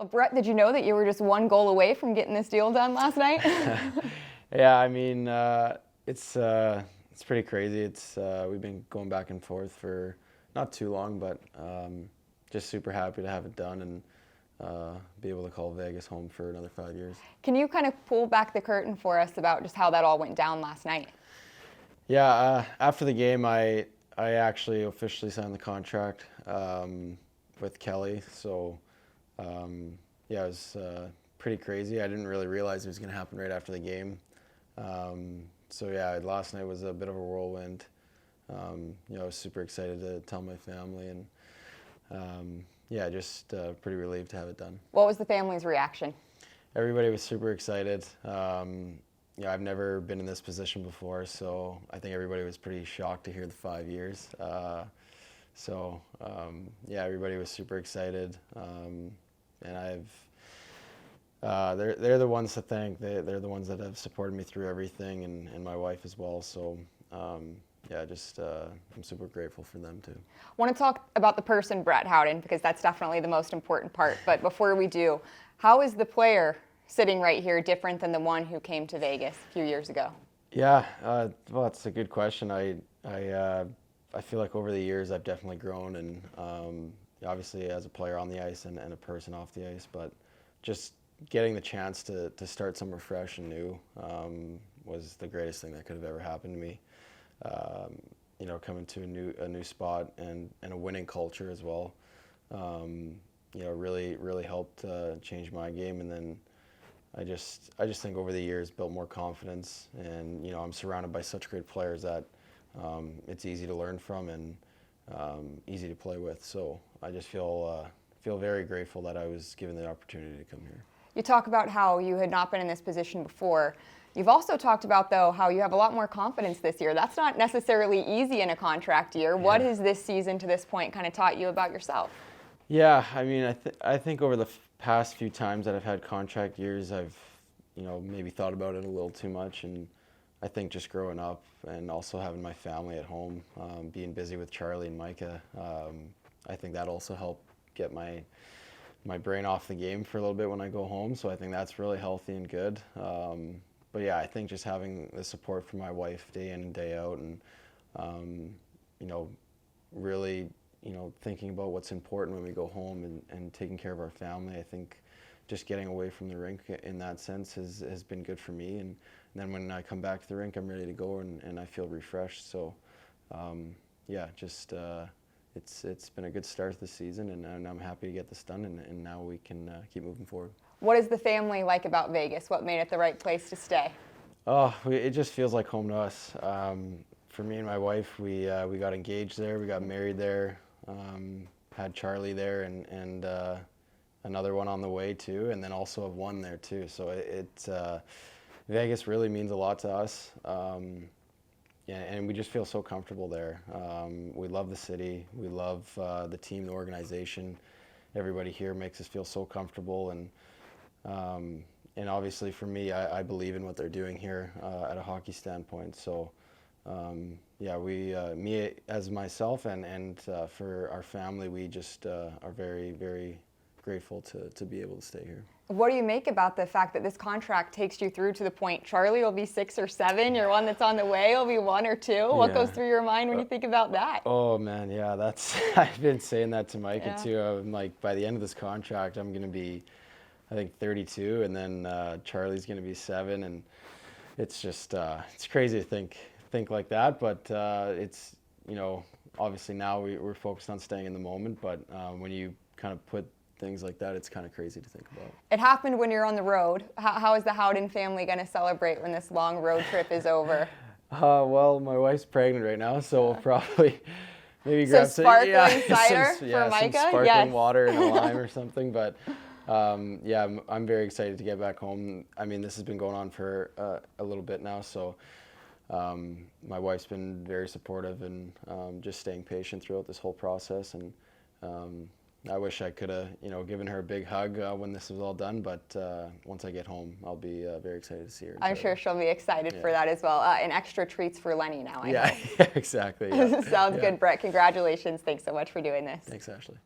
Well, Brett, did you know that you were just one goal away from getting this deal done last night? Yeah, I mean, it's pretty crazy. We've been going back and forth for not too long, but just super happy to have it done and be able to call Vegas home for another 5 years. Can you kind of pull back the curtain for us about just how that all went down last night? Yeah, after the game, I actually officially signed the contract with Kelly. So yeah, it was pretty crazy. I didn't really realize it was going to happen right after the game. So yeah, last night was a bit of a whirlwind. I was super excited to tell my family, and yeah, just pretty relieved to have it done. What was the family's reaction? Everybody was super excited. I've never been in this position before, so I think everybody was pretty shocked to hear the 5 years. Yeah, everybody was super excited, and they're the ones to thank. They're the ones that have supported me through everything, and my wife as well. So yeah, I'm super grateful for them too. I want to talk about the person, Brett Howden, because that's definitely the most important part. But before we do, how is the player sitting right here different than the one who came to Vegas a few years ago? Yeah, well, that's a good question. I feel like over the years I've definitely grown, and obviously as a player on the ice and a person off the ice, but just getting the chance to start somewhere fresh and new was the greatest thing that could have ever happened to me. Coming to a new spot and a winning culture as well, really helped change my game. And then I just think over the years built more confidence, and I'm surrounded by such great players that it's easy to learn from and easy to play with. So I just feel very grateful that I was given the opportunity to come here. You talk about how you had not been in this position before. You've also talked about, though, how you have a lot more confidence this year. That's not necessarily easy in a contract year. Yeah. What has this season to this point kind of taught you about yourself? Yeah, I mean, I think over the past few times that I've had contract years, I've maybe thought about it a little too much, and I think just growing up and also having my family at home, being busy with Charlie and Micah, I think that also helped get my brain off the game for a little bit when I go home. So I think that's really healthy and good. But yeah, I think just having the support from my wife day in and day out, and really thinking about what's important when we go home and taking care of our family. I think just getting away from the rink in that sense has been good for me. And then when I come back to the rink, I'm ready to go, and I feel refreshed. So yeah, it's been a good start to the season, and I'm happy to get this done, and now we can keep moving forward. What is the family like about Vegas? What made it the right place to stay? Oh, it just feels like home to us. For me and my wife, we got engaged there, we got married there, had Charlie there, and another one on the way too, and then also have one there too. So Vegas really means a lot to us. Yeah, and we just feel so comfortable there. We love the city. We love the team, the organization. Everybody here makes us feel so comfortable, and obviously for me, I believe in what they're doing here at a hockey standpoint. So yeah, me as myself and for our family, we just are very, very grateful to be able to stay here. What do you make about the fact that this contract takes you through to the point Charlie will be 6 or 7, your one that's on the way will be 1 or 2? What goes through your mind when you think about that? Oh man, yeah, I've been saying that to Micah too. I'm like, by the end of this contract, I'm going to be, I think, 32, and then Charlie's going to be 7, and it's just it's crazy to think like that. But it's obviously now we're focused on staying in the moment. But when you kind of put things like that, it's kind of crazy to think about. It happened when you're on the road. How is the Howden family going to celebrate when this long road trip is over? Well, my wife's pregnant right now, so we'll probably maybe grab some sparkling cider for Micah. Some sparkling water and a lime or something. But yeah, I'm very excited to get back home. I mean, this has been going on for a little bit now, so my wife's been very supportive and just staying patient throughout this whole process. And I wish I could have, given her a big hug when this was all done. But once I get home, I'll be very excited to see her. I'm sure she'll be excited for that as well. And extra treats for Lenny now, I hope. Yeah, exactly. Yeah. Sounds good, Brett. Congratulations. Thanks so much for doing this. Thanks, Ashley.